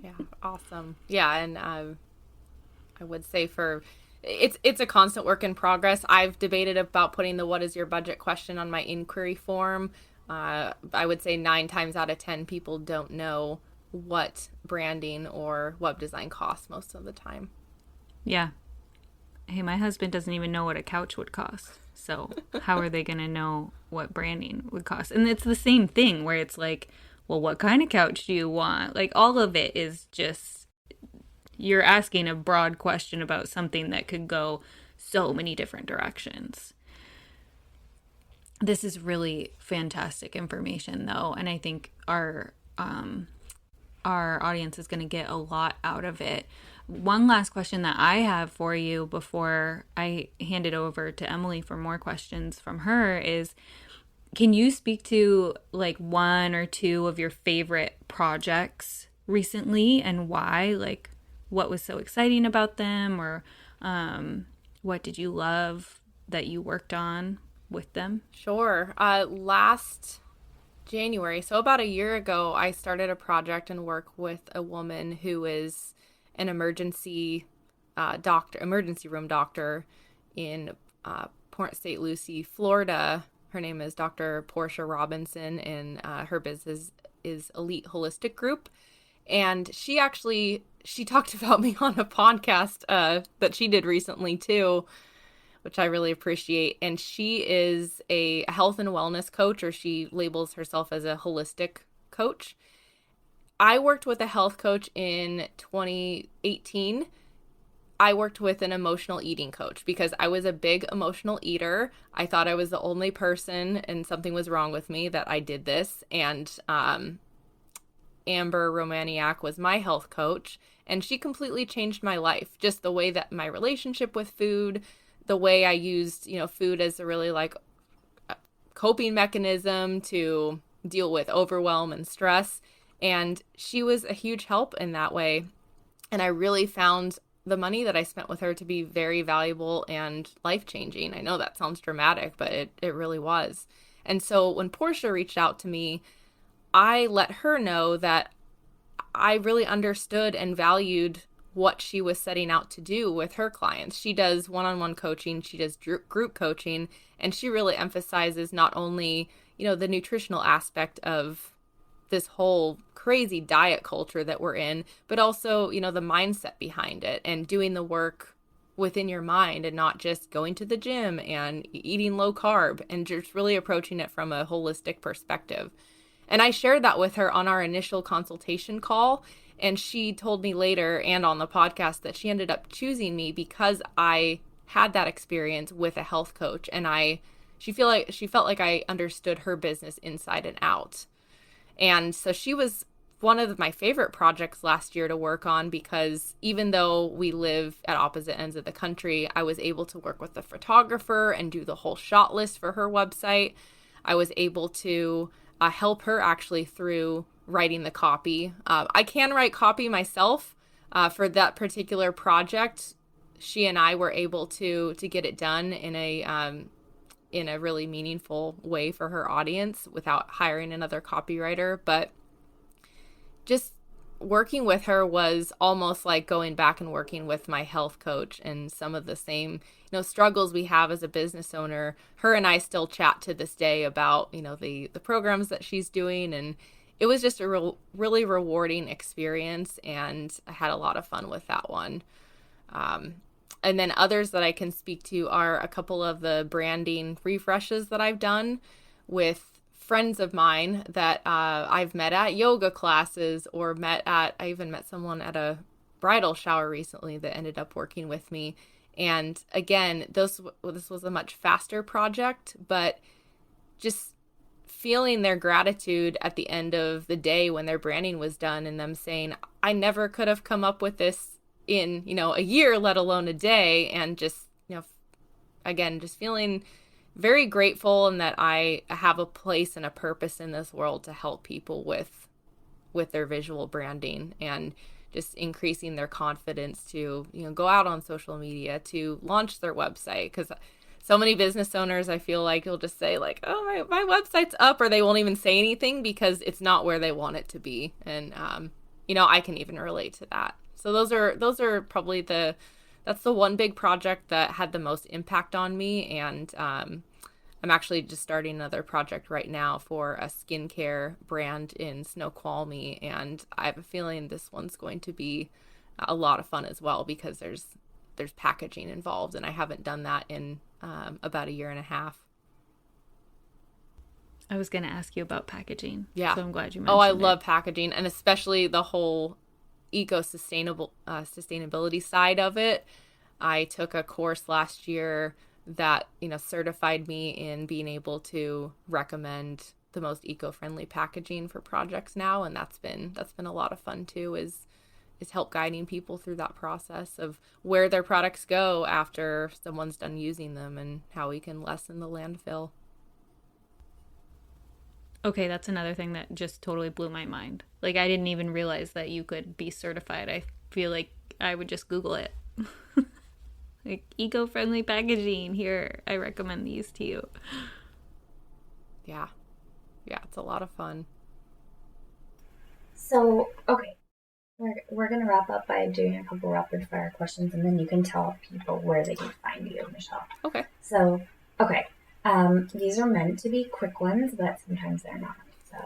Yeah, awesome. Yeah, and I would say it's a constant work in progress. I've debated about putting the what is your budget question on my inquiry form. I would say 9 times out of 10 people don't know what branding or web design costs most of the time. Yeah. Hey, my husband doesn't even know what a couch would cost. So how are they going to know what branding would cost? And it's the same thing where it's like, well, what kind of couch do you want? Like all of it is just, you're asking a broad question about something that could go so many different directions. This is really fantastic information though. And I think our audience is going to get a lot out of it. One last question that I have for you before I hand it over to Emilie for more questions from her is, can you speak to like 1 or 2 of your favorite projects recently and why? Like what was so exciting about them, or what did you love that you worked on with them? Sure. Last January, so about a year ago, I started a project and work with a woman who is an emergency room doctor in Port St. Lucie, Florida. Her name is Dr. Portia Robinson, and her business is Elite Holistic Group. And she talked about me on a podcast that she did recently too, which I really appreciate. And she is a health and wellness coach, or she labels herself as a holistic coach. I worked with a health coach in 2018. I worked with an emotional eating coach because I was a big emotional eater. I thought I was the only person and something was wrong with me that I did this. And Amber Romaniak was my health coach, and she completely changed my life. Just the way that my relationship with food, the way I used, food as a really like coping mechanism to deal with overwhelm and stress. And she was a huge help in that way. And I really found the money that I spent with her to be very valuable and life-changing. I know that sounds dramatic, but it really was. And so when Portia reached out to me, I let her know that I really understood and valued what she was setting out to do with her clients. She does one-on-one coaching, she does group coaching, and she really emphasizes not only, the nutritional aspect of this whole crazy diet culture that we're in, but also, the mindset behind it and doing the work within your mind and not just going to the gym and eating low carb, and just really approaching it from a holistic perspective. And I shared that with her on our initial consultation call. And she told me later and on the podcast that she ended up choosing me because I had that experience with a health coach. And she felt like I understood her business inside and out. And so she was one of my favorite projects last year to work on, because even though we live at opposite ends of the country, I was able to work with the photographer and do the whole shot list for her website. I was able to help her actually through writing the copy. I can write copy myself for that particular project. She and I were able to get it done in a really meaningful way for her audience without hiring another copywriter. But just working with her was almost like going back and working with my health coach, and some of the same, struggles we have as a business owner. Her and I still chat to this day about, the programs that she's doing, and it was just a really rewarding experience, and I had a lot of fun with that one. And then others that I can speak to are a couple of the branding refreshes that I've done with friends of mine that I've met at yoga classes, or I even met someone at a bridal shower recently that ended up working with me. And again, this was a much faster project, but just feeling their gratitude at the end of the day when their branding was done, and them saying, I never could have come up with this in, a year, let alone a day. And just, again, just feeling very grateful, and that I have a place and a purpose in this world to help people with their visual branding, and just increasing their confidence to, go out on social media, to launch their website. Because so many business owners, I feel like, you'll just say like, oh, my website's up, or they won't even say anything because it's not where they want it to be. And, I can even relate to that. So those are probably that's the one big project that had the most impact on me. And I'm actually just starting another project right now for a skincare brand in Snoqualmie. And I have a feeling this one's going to be a lot of fun as well, because there's packaging involved, and I haven't done that in about a year and a half. I was going to ask you about packaging. Yeah. So I'm glad you mentioned I it. love packaging, and especially the whole sustainability side of it. I took a course last year that, certified me in being able to recommend the most eco-friendly packaging for projects now. And that's been a lot of fun too, is help guiding people through that process of where their products go after someone's done using them, and how we can lessen the landfill. Okay, that's another thing that just totally blew my mind. Like, I didn't even realize that you could be certified. I feel like I would just Google it. Like, eco-friendly packaging, here, I recommend these to you. Yeah, it's a lot of fun. So, okay, we're going to wrap up by doing a couple rapid fire questions, and then you can tell people where they can find you, Michelle. Okay. So, okay. These are meant to be quick ones, but sometimes they're not. So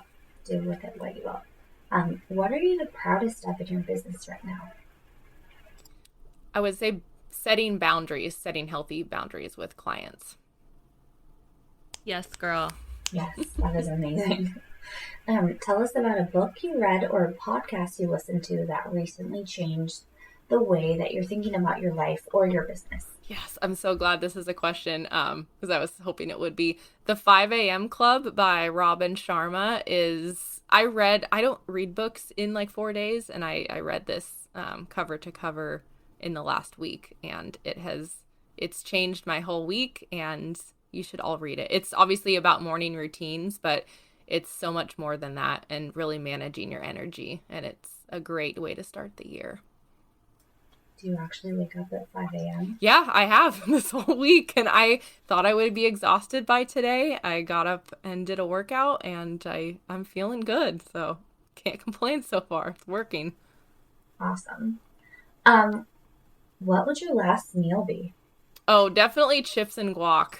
do with it what you will. What are you the proudest of in your business right now? I would say setting healthy boundaries with clients. Yes, girl. Yes, that is amazing. Tell us about a book you read or a podcast you listened to that recently changed the way that you're thinking about your life or your business. Yes, I'm so glad this is a question, because I was hoping it would be. The 5 a.m. Club by Robin Sharma I don't read books in like 4 days, and I read this cover to cover in the last week, and it's changed my whole week, and you should all read it. It's obviously about morning routines, but it's so much more than that, and really managing your energy, and it's a great way to start the year. Do you actually wake up at 5 a.m.? Yeah, I have this whole week, and I thought I would be exhausted by today. I got up and did a workout, and I'm feeling good, so can't complain so far. It's working. Awesome. What would your last meal be? Oh, definitely chips and guac.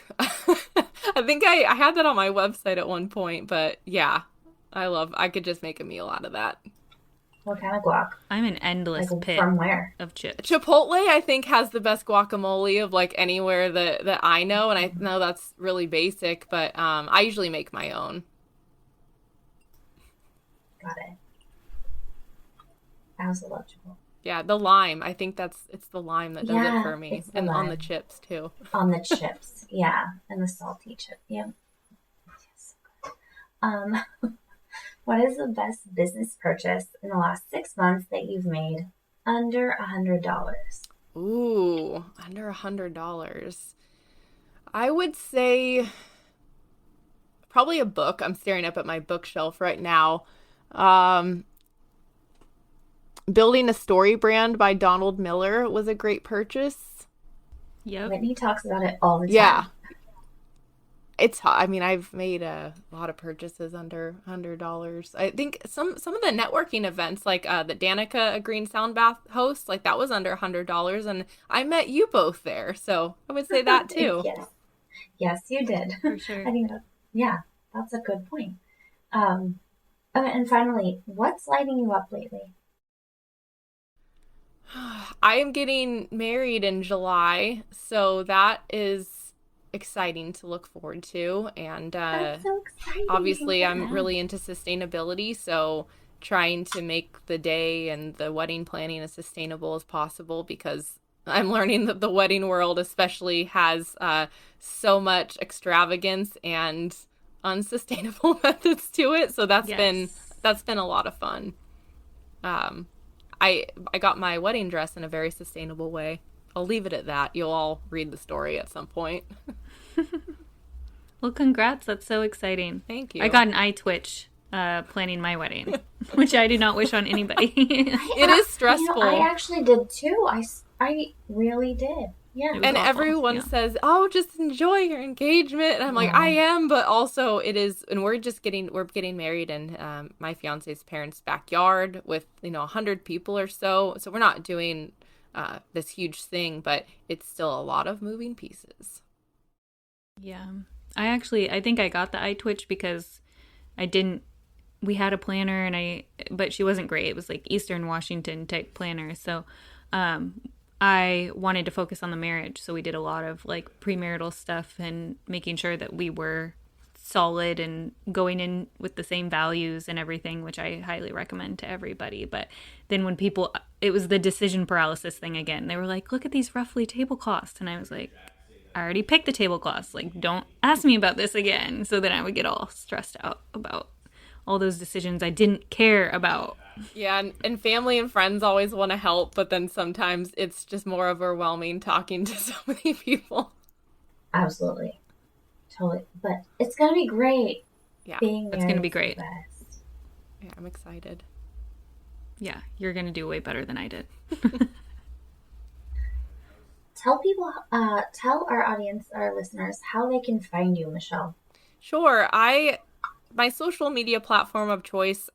I think I had that on my website at one point, but yeah, I could just make a meal out of that. What kind of guac? I'm an Like, endless pit from where? of chips. Chipotle, I think, has the best guacamole of like anywhere that I know, and I know that's really basic, but I usually make my own. Got it. I also love Chipotle. Yeah, the lime. I think it's the lime that does it for me, it's the and on the lime. chips too. On the chips, yeah, and the salty chip. Yeah. Yes. Um, what is the best business purchase in the last 6 months that you've made under $100? Ooh, under $100. I would say probably a book. I'm staring up at my bookshelf right now. Um, Building a Story Brand by Donald Miller was a great purchase. Yep. Whitney talks about it all the time. Yeah. I mean, I've made a lot of purchases under $100. I think some of the networking events, like the Danica, a Green Sound Bath host, like that was under $100, and I met you both there, so I would say that too. Yes, you did. For sure. I think that's a good point. And finally, what's lighting you up lately? I am getting married in July, so that is exciting to look forward to. And That's so exciting. obviously, I'm really into sustainability, so trying to make the day and the wedding planning as sustainable as possible, because I'm learning that the wedding world especially has so much extravagance and unsustainable methods to it. So that's been a lot of fun. I got my wedding dress in a very sustainable way. I'll leave it at that. You'll all read the story at some point. Well, congrats. That's so exciting. Thank you. I got an eye twitch planning my wedding, which I do not wish on anybody. It is stressful. I actually did too. I really did. Yeah. And awful. everyone says, "Oh, just enjoy your engagement." And I'm like, "I am," but also it is. And we're getting married in my fiance's parents' backyard with 100 people or so. So we're not doing this huge thing, but it's still a lot of moving pieces. Yeah. I think I got the eye twitch because we had a planner but she wasn't great. It was like Eastern Washington type planner. So, I wanted to focus on the marriage. So we did a lot of like premarital stuff and making sure that we were solid and going in with the same values and everything, which I highly recommend to everybody. But then when it was the decision paralysis thing again. They were like, look at these roughly tablecloths. And I was like, I already picked the tablecloths. Like, don't ask me about this again. So then I would get all stressed out about all those decisions I didn't care about. Yeah, and family and friends always want to help, but then sometimes it's just more overwhelming talking to so many people. Absolutely. Totally. But it's going to be great. Yeah, it's going to be great. Yeah, I'm excited. Yeah, you're going to do way better than I did. Tell our audience, our listeners, how they can find you, Michelle. Sure. My social media platform of choice,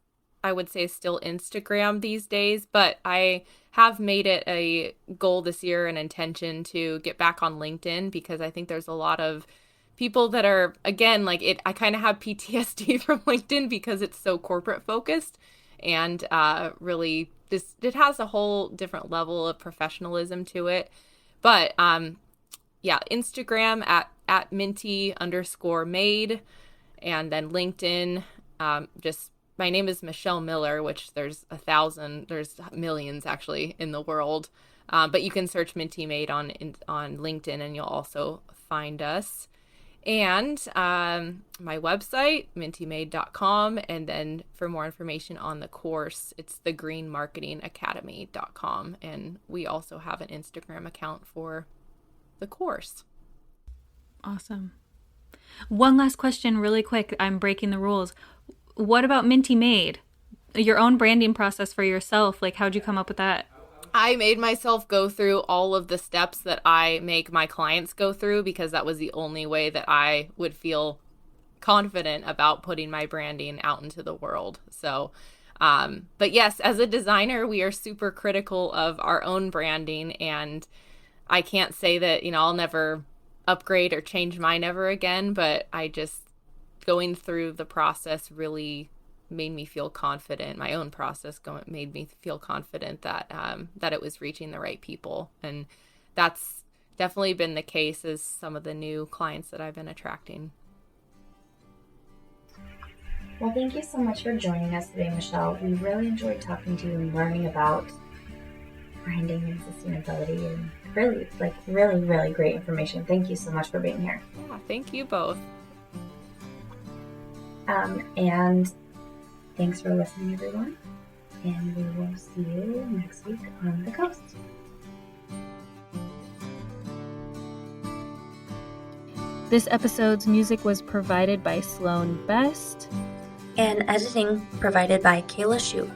I would say, is still Instagram these days, but I have made it a goal this year, an intention to get back on LinkedIn, because I think there's a lot of people that are, again, like I kind of have PTSD from LinkedIn because it's so corporate focused, and really it has a whole different level of professionalism to it. But Instagram at Minty_made, and then LinkedIn, just my name is Michelle Miller, which there's millions actually in the world. But you can search Minty Made on LinkedIn and you'll also find us. And my website, mintymade.com. And then for more information on the course, it's thegreenmarketingacademy.com. And we also have an Instagram account for the course. Awesome. One last question really quick. I'm breaking the rules. What about Minty Made? Your own branding process for yourself. Like, how'd you come up with that? I made myself go through all of the steps that I make my clients go through, because that was the only way that I would feel confident about putting my branding out into the world. So But yes, as a designer, we are super critical of our own branding, and I can't say that, I'll never upgrade or change mine ever again, but I just, going through the process really made me feel confident. My own process made me feel confident that that it was reaching the right people. And that's definitely been the case as some of the new clients that I've been attracting. Well, thank you so much for joining us today, Michelle. We really enjoyed talking to you and learning about branding and sustainability, and really great information. Thank you so much for being here. Yeah, thank you both. And thanks for listening, everyone. And we will see you next week on the coast. This episode's music was provided by Sloan Best. And editing provided by Kayla Shu.